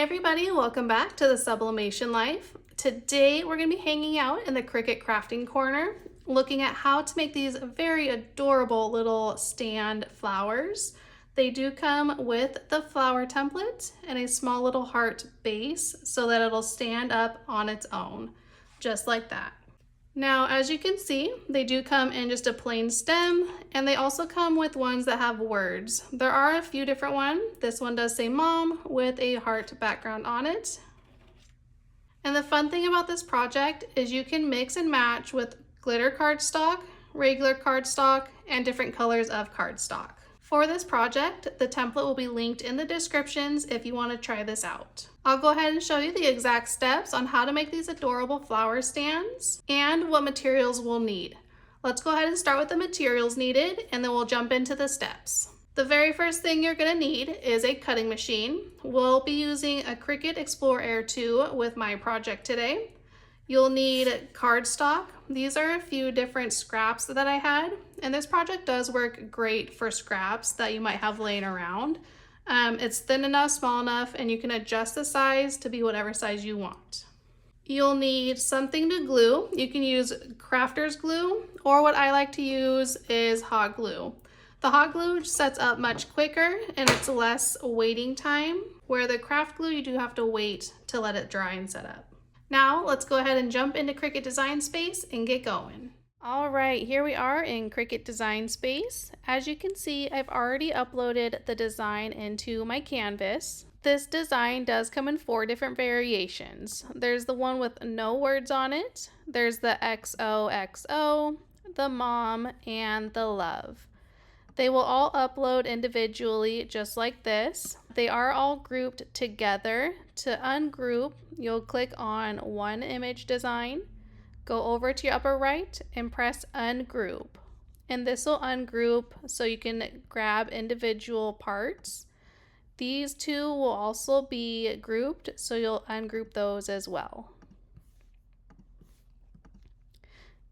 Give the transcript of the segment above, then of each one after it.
everybody, welcome back to the Sublimation Life. Today we're going to be hanging out in the Cricut crafting corner, looking at how to make these very adorable little stand flowers. They do come with the flower template and a small little heart base so that it'll stand up on its own, just like that. Now, as you can see, they do come in just a plain stem, and they also come with ones that have words. There are a few different ones. This one does say mom with a heart background on it. And the fun thing about this project is you can mix and match with glitter cardstock, regular cardstock, and different colors of cardstock. For this project, the template will be linked in the descriptions if you want to try this out. I'll go ahead and show you the exact steps on how to make these adorable flower stands and what materials we'll need. Let's go ahead and start with the materials needed, and then we'll jump into the steps. The very first thing you're going to need is a cutting machine. We'll be using a Cricut Explore Air 2 with my project today. You'll need cardstock. These are a few different scraps that I had, and this project does work great for scraps that you might have laying around. It's thin enough, small enough, and you can adjust the size to be whatever size you want. You'll need something to glue. You can use crafter's glue, or what I like to use is hot glue. The hot glue sets up much quicker and it's less waiting time, where the craft glue you do have to wait to let it dry and set up. Now let's go ahead and jump into Cricut Design Space and get going. All right, here we are in Cricut Design Space. As you can see, I've already uploaded the design into my canvas. This design does come in 4 different variations. There's the one with no words on it, there's the XOXO, the mom, and the love. They will all upload individually just like this. They are all grouped together. To ungroup, you'll click on one image design, go over to your upper right and press ungroup. And this will ungroup so you can grab individual parts. These 2 will also be grouped, so you'll ungroup those as well.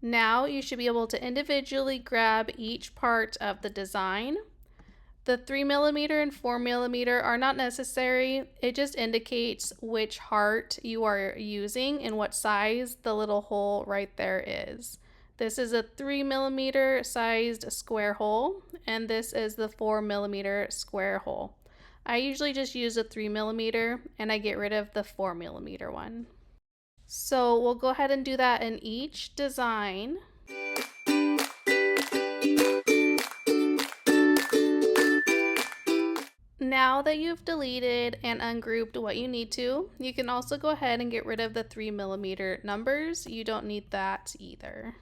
Now you should be able to individually grab each part of the design. The 3mm and 4mm are not necessary. It just indicates which heart you are using and what size the little hole right there is. This is a 3mm sized square hole, and this is the 4mm square hole. I usually just use a 3mm and I get rid of the 4mm one. So we'll go ahead and do that in each design. Now that you've deleted and ungrouped what you need to, you can also go ahead and get rid of the 3mm numbers. You don't need that either.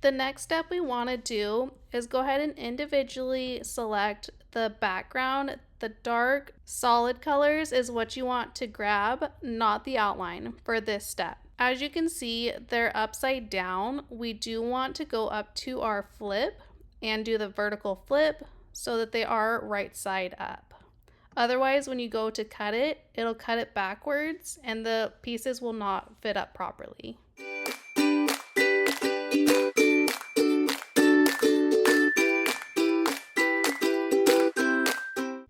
The next step we want to do is go ahead and individually select the background. The dark solid colors is what you want to grab, not the outline for this step. As you can see, they're upside down. We do want to go up to our flip and do the vertical flip so that they are right side up. Otherwise, when you go to cut it, it'll cut it backwards and the pieces will not fit up properly.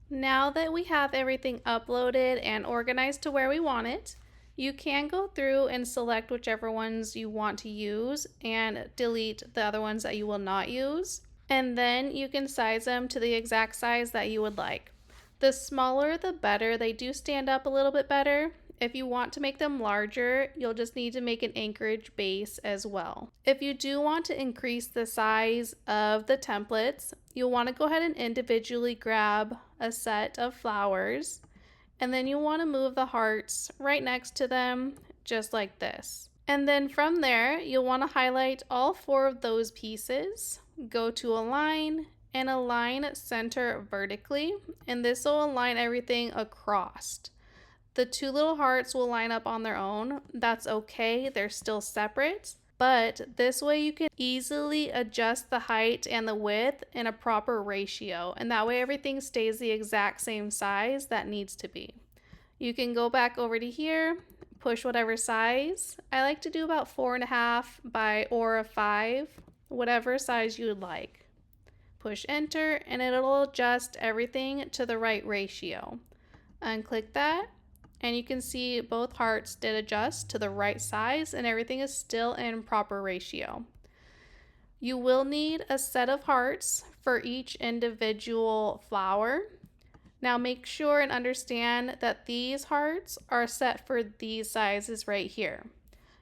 Now that we have everything uploaded and organized to where we want it, you can go through and select whichever ones you want to use and delete the other ones that you will not use. And then you can size them to the exact size that you would like. The smaller the better. They do stand up a little bit better. If you want to make them larger, you'll just need to make an anchorage base as well. If you do want to increase the size of the templates, you'll want to go ahead and individually grab a set of flowers, and then you want to move the hearts right next to them, just like this. And then from there, you'll want to highlight all 4 of those pieces, go to align, and align center vertically, and this will align everything across. The 2 little hearts will line up on their own. That's okay, they're still separate, but this way you can easily adjust the height and the width in a proper ratio, and that way everything stays the exact same size that needs to be. You can go back over to here, push whatever size. I like to do about 4.5 by or a 5, whatever size you would like. push enter and it'll adjust everything to the right ratio. Unclick that and you can see both hearts did adjust to the right size and everything is still in proper ratio. You will need a set of hearts for each individual flower. Now make sure and understand that these hearts are set for these sizes right here.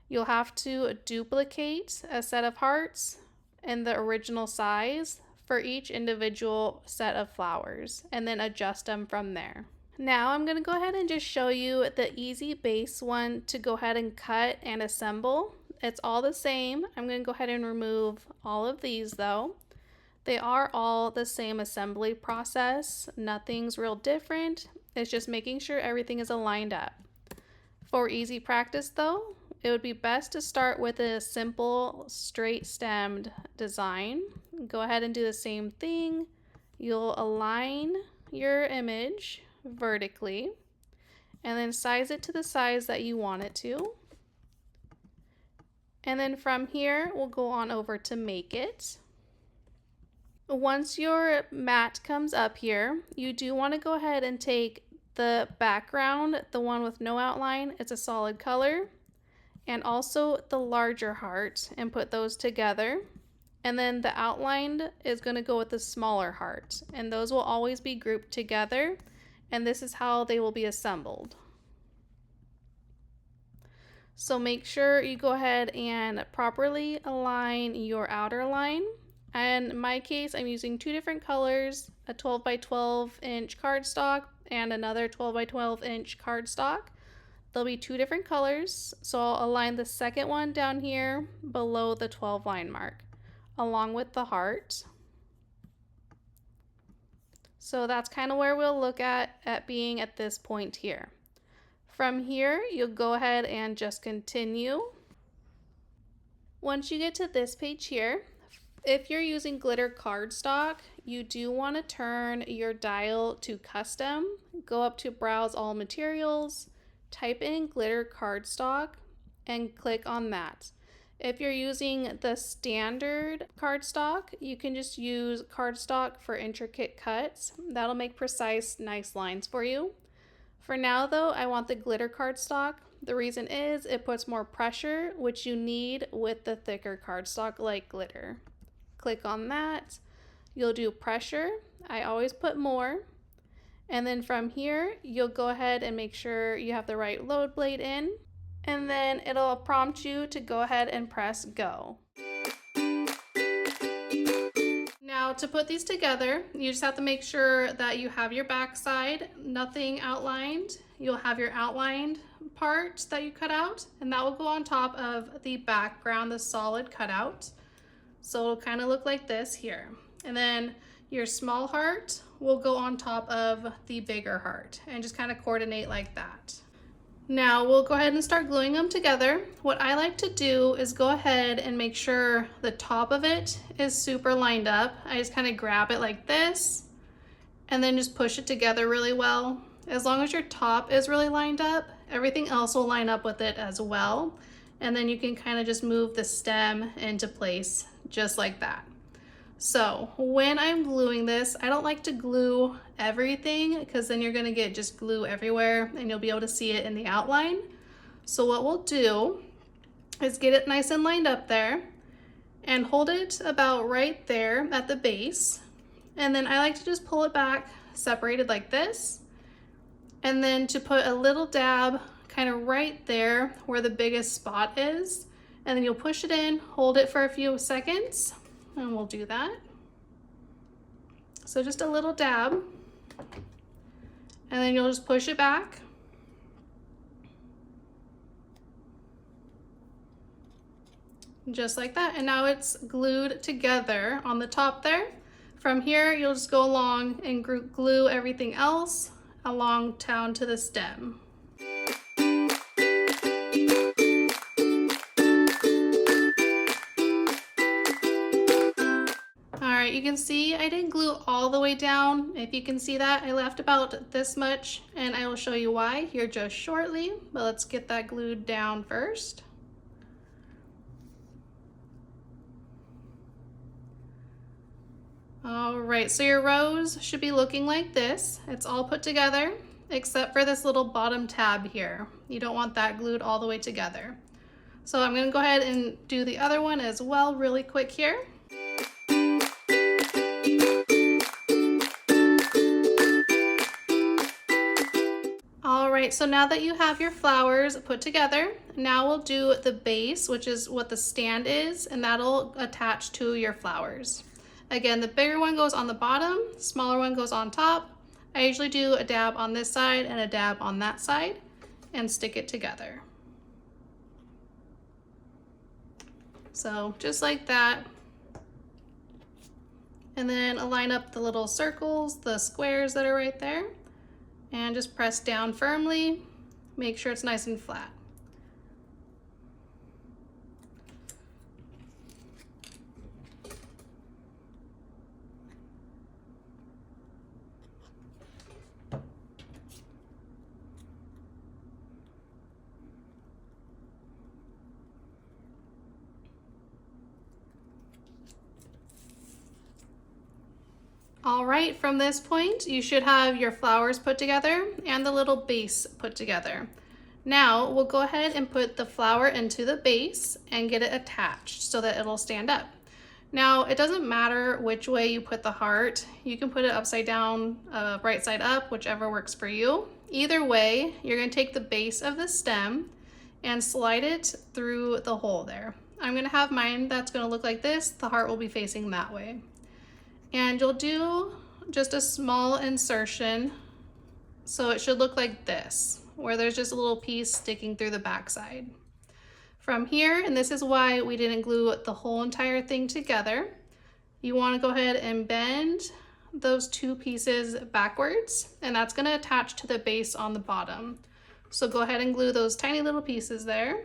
You'll have to duplicate a set of hearts in the original size for each individual set of flowers and then adjust them from there. Now I'm going to go ahead and just show you the easy base one to go ahead and cut and assemble. It's all the same. I'm going to go ahead and remove all of these though. They are all the same assembly process. Nothing's real different. It's just making sure everything is aligned up. For easy practice though, it would be best to start with a simple straight stemmed design. Go ahead and do the same thing. You'll align your image vertically and then size it to the size that you want it to. And then from here, we'll go on over to make it. Once your mat comes up here, you do want to go ahead and take the background, the one with no outline, it's a solid color, and also the larger heart and put those together. And then the outlined is going to go with the smaller heart and those will always be grouped together and this is how they will be assembled. So make sure you go ahead and properly align your outer line. And in my case, I'm using two different colors, a 12 by 12 inch cardstock and another 12 by 12 inch cardstock. There'll be two different colors. So I'll align the second one down here below the 12 line mark, along with the heart. So that's kind of where we'll look at being at this point here. From here, you'll go ahead and just continue. Once you get to this page here, if you're using glitter cardstock, you do want to turn your dial to custom. Go up to browse all materials, type in glitter cardstock and click on that. If you're using the standard cardstock, you can just use cardstock for intricate cuts. That'll make precise, nice lines for you. For now though, I want the glitter cardstock. The reason is it puts more pressure, which you need with the thicker cardstock like glitter. Click on that. You'll do pressure. I always put more. And then from here, you'll go ahead and make sure you have the right load blade in. And then it'll prompt you to go ahead and press go. Now to put these together, you just have to make sure that you have your back side, nothing outlined. You'll have your outlined part that you cut out, and that will go on top of the background, the solid cutout. So it'll kind of look like this here. And then your small heart will go on top of the bigger heart and just kind of coordinate like that. Now we'll go ahead and start gluing them together. What I like to do is go ahead and make sure the top of it is super lined up. I just kind of grab it like this and then just push it together really well. As long as your top is really lined up, everything else will line up with it as well. And then you can kind of just move the stem into place just like that. So when I'm gluing this, I don't like to glue everything because then you're going to get just glue everywhere and you'll be able to see it in the outline. So what we'll do is get it nice and lined up there and hold it about right there at the base. And then I like to just pull it back separated like this. And then to put a little dab kind of right there where the biggest spot is. And then you'll push it in, hold it for a few seconds. And we'll do that. So just a little dab. And then you'll just push it back. Just like that. And now it's glued together on the top there. From here, you'll just go along and glue everything else along down to the stem. You can see I didn't glue all the way down. If you can see that, I left about this much and I will show you why here just shortly, but let's get that glued down first. All right, so your rose should be looking like this. It's all put together except for this little bottom tab here. You don't want that glued all the way together. So I'm gonna go ahead and do the other one as well really quick here. All right, so now that you have your flowers put together, now we'll do the base, which is what the stand is, and that'll attach to your flowers. Again, the bigger one goes on the bottom, smaller one goes on top. I usually do a dab on this side and a dab on that side and stick it together. So just like that. And then align up the little circles, the squares that are right there, and just press down firmly. Make sure it's nice and flat. All right, from this point, you should have your flowers put together and the little base put together. Now we'll go ahead and put the flower into the base and get it attached so that it'll stand up. Now, it doesn't matter which way you put the heart. You can put it upside down, right side up, whichever works for you. Either way, you're gonna take the base of the stem and slide it through the hole there. I'm gonna have mine that's gonna look like this. The heart will be facing that way. And you'll do just a small insertion. So it should look like this, where there's just a little piece sticking through the backside. From here, and this is why we didn't glue the whole entire thing together, you want to go ahead and bend those two pieces backwards, and that's going to attach to the base on the bottom. So go ahead and glue those tiny little pieces there.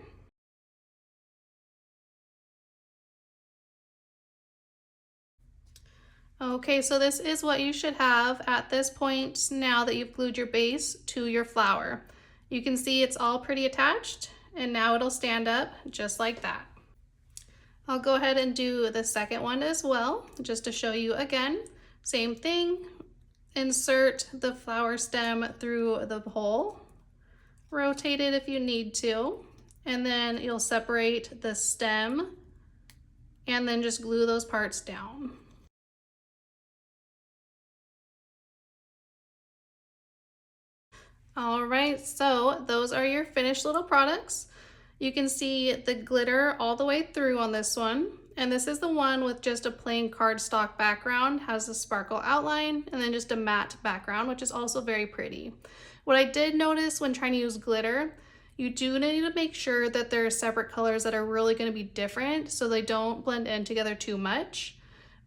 Okay, so this is what you should have at this point now that you've glued your base to your flower. You can see it's all pretty attached, and now it'll stand up just like that. I'll go ahead and do the second one as well, just to show you again. Same thing, insert the flower stem through the hole, rotate it if you need to, and then you'll separate the stem and then just glue those parts down. All right, so those are your finished little products. You can see the glitter all the way through on this one. And this is the one with just a plain cardstock background, has a sparkle outline, and then just a matte background, which is also very pretty. What I did notice when trying to use glitter, you do need to make sure that there are separate colors that are really going to be different so they don't blend in together too much.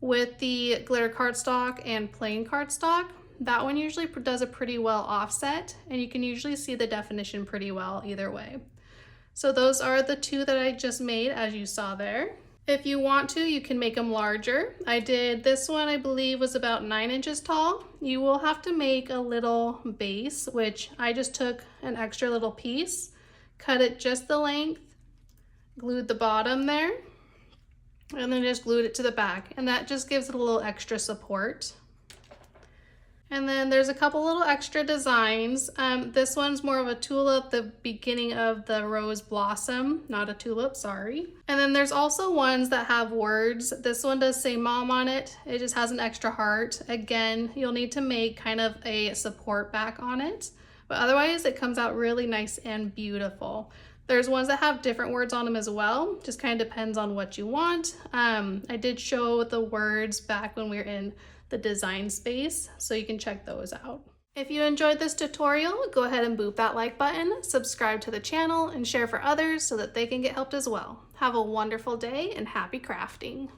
With the glitter cardstock and plain cardstock, that one usually does a pretty well offset, and you can usually see the definition pretty well either way. So those are the two that I just made, as you saw there. If you want to, you can make them larger. I did this one, I believe, was about 9 inches tall. You will have to make a little base, which I just took an extra little piece, cut it just the length, glued the bottom there, and then just glued it to the back, and that just gives it a little extra support. And then there's a couple little extra designs. This one's more of a tulip, the beginning of the rose blossom, not a tulip, sorry. And then there's also ones that have words. This one does say mom on it. It just has an extra heart. Again, you'll need to make kind of a support back on it, but otherwise it comes out really nice and beautiful. There's ones that have different words on them as well. Just kind of depends on what you want. I did show the words back when we were in the design space, so you can check those out. If you enjoyed this tutorial, go ahead and boop that like button, subscribe to the channel, and share for others so that they can get helped as well. Have a wonderful day and happy crafting.